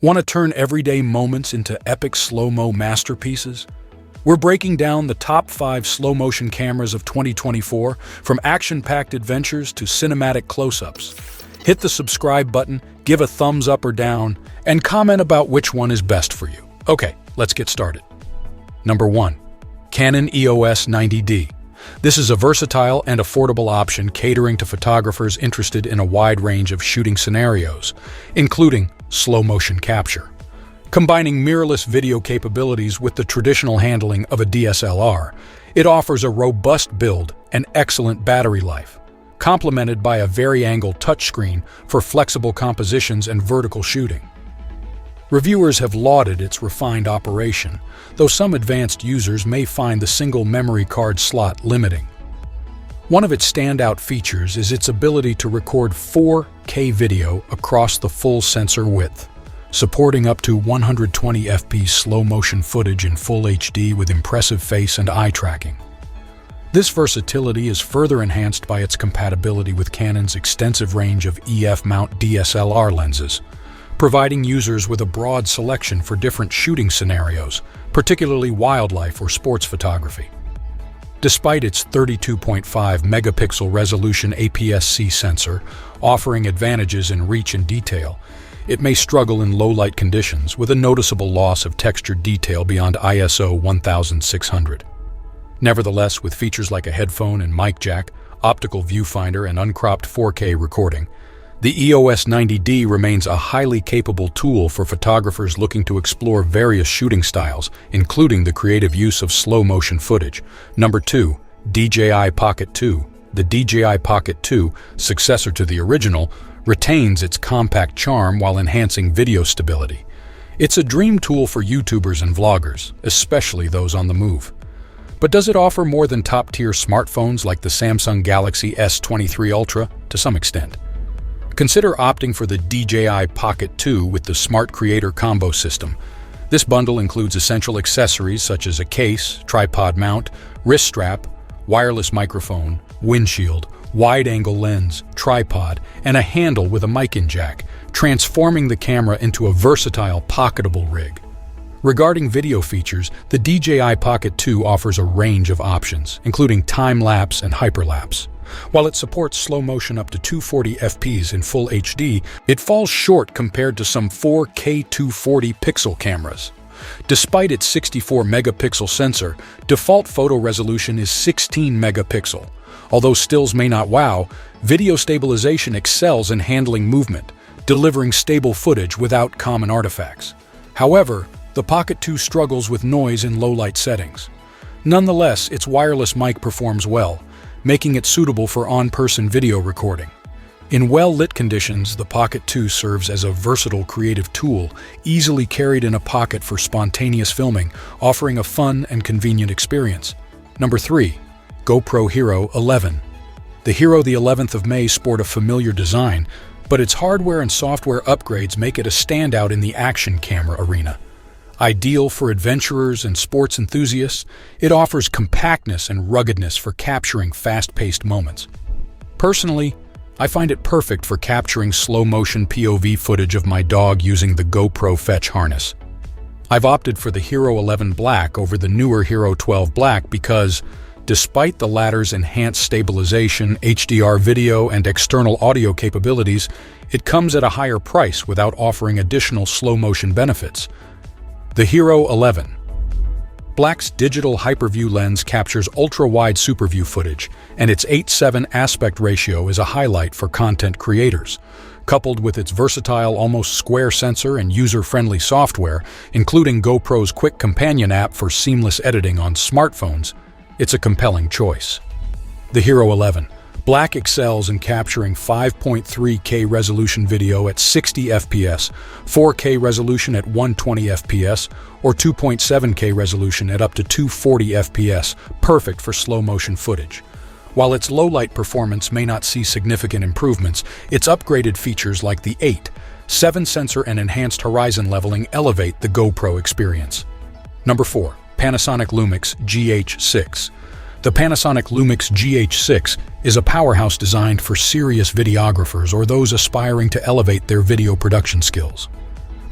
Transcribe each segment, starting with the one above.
Want to turn everyday moments into epic slow-mo masterpieces? We're breaking down the top 5 slow-motion cameras of 2024, from action-packed adventures to cinematic close-ups. Hit the subscribe button, give a thumbs up or down, and comment about which one is best for you. Okay, let's get started. Number 1. Canon EOS 90D. This is a versatile and affordable option catering to photographers interested in a wide range of shooting scenarios, including slow-motion capture. Combining mirrorless video capabilities with the traditional handling of a DSLR, it offers a robust build and excellent battery life, complemented by a vari-angle touchscreen for flexible compositions and vertical shooting. Reviewers have lauded its refined operation, though some advanced users may find the single memory card slot limiting. One of its standout features is its ability to record 4K video across the full sensor width, supporting up to 120 fps slow-motion footage in full HD with impressive face and eye tracking. This versatility is further enhanced by its compatibility with Canon's extensive range of EF mount DSLR lenses, providing users with a broad selection for different shooting scenarios, particularly wildlife or sports photography. Despite its 32.5 megapixel resolution APS-C sensor, offering advantages in reach and detail, it may struggle in low-light conditions with a noticeable loss of textured detail beyond ISO 1600. Nevertheless, with features like a headphone and mic jack, optical viewfinder, and uncropped 4K recording, the EOS 90D remains a highly capable tool for photographers looking to explore various shooting styles, including the creative use of slow-motion footage. Number 2. DJI Pocket 2. The DJI Pocket 2, successor to the original, retains its compact charm while enhancing video stability. It's a dream tool for YouTubers and vloggers, especially those on the move. But does it offer more than top-tier smartphones like the Samsung Galaxy S23 Ultra? To some extent. Consider opting for the DJI Pocket 2 with the Smart Creator Combo system. This bundle includes essential accessories such as a case, tripod mount, wrist strap, wireless microphone, windshield, wide-angle lens, tripod, and a handle with a mic-in jack, transforming the camera into a versatile, pocketable rig. Regarding video features, the DJI Pocket 2 offers a range of options, including time-lapse and hyperlapse. While it supports slow motion up to 240 fps in full HD, it falls short compared to some 4K 240 pixel cameras. Despite its 64 megapixel sensor, default photo resolution is 16 megapixel. Although stills may not wow, video stabilization excels in handling movement, delivering stable footage without common artifacts. However, the Pocket 2 struggles with noise in low-light settings. Nonetheless, its wireless mic performs well, making it suitable for on-person video recording. In well-lit conditions, the Pocket 2 serves as a versatile creative tool, easily carried in a pocket for spontaneous filming, offering a fun and convenient experience. Number 3. GoPro Hero11. The Hero the 11th of May sport a familiar design, but its hardware and software upgrades make it a standout in the action camera arena. Ideal for adventurers and sports enthusiasts, it offers compactness and ruggedness for capturing fast-paced moments. Personally, I find it perfect for capturing slow-motion POV footage of my dog using the GoPro Fetch harness. I've opted for the Hero11 Black over the newer Hero12 Black because, despite the latter's enhanced stabilization, HDR video, and external audio capabilities, it comes at a higher price without offering additional slow-motion benefits. The Hero11 Black's digital hyperview lens captures ultra-wide superview footage, and its 8:7 aspect ratio is a highlight for content creators. Coupled with its versatile, almost square sensor and user-friendly software, including GoPro's Quick Companion app for seamless editing on smartphones, it's a compelling choice. The Hero11 Black excels in capturing 5.3K resolution video at 60 fps, 4K resolution at 120 fps, or 2.7K resolution at up to 240 fps, perfect for slow-motion footage. While its low-light performance may not see significant improvements, its upgraded features like the 8:7 sensor and enhanced horizon leveling elevate the GoPro experience. Number 4. Panasonic Lumix GH6. The Panasonic Lumix GH6 is a powerhouse designed for serious videographers or those aspiring to elevate their video production skills.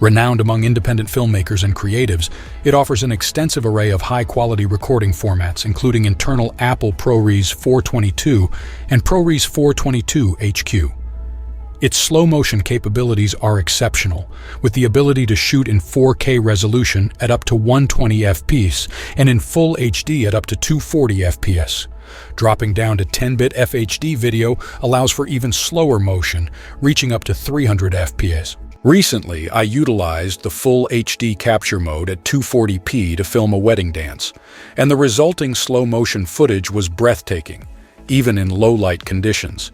Renowned among independent filmmakers and creatives, it offers an extensive array of high-quality recording formats, including internal Apple ProRes 422 and ProRes 422 HQ. Its slow-motion capabilities are exceptional, with the ability to shoot in 4K resolution at up to 120 FPS and in Full HD at up to 240 FPS. Dropping down to 10-bit FHD video allows for even slower motion, reaching up to 300 FPS. Recently, I utilized the Full HD capture mode at 240p to film a wedding dance, and the resulting slow-motion footage was breathtaking, even in low-light conditions.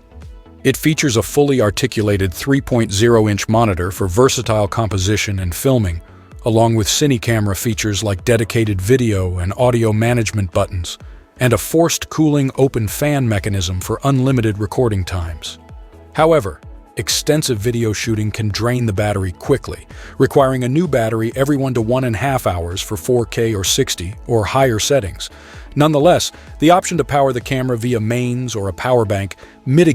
It features a fully articulated 3.0-inch monitor for versatile composition and filming, along with cine-camera features like dedicated video and audio management buttons, and a forced cooling open fan mechanism for unlimited recording times. However, extensive video shooting can drain the battery quickly, requiring a new battery every 1 to 1.5 hours for 4K or 60 or higher settings. Nonetheless, the option to power the camera via mains or a power bank mitigates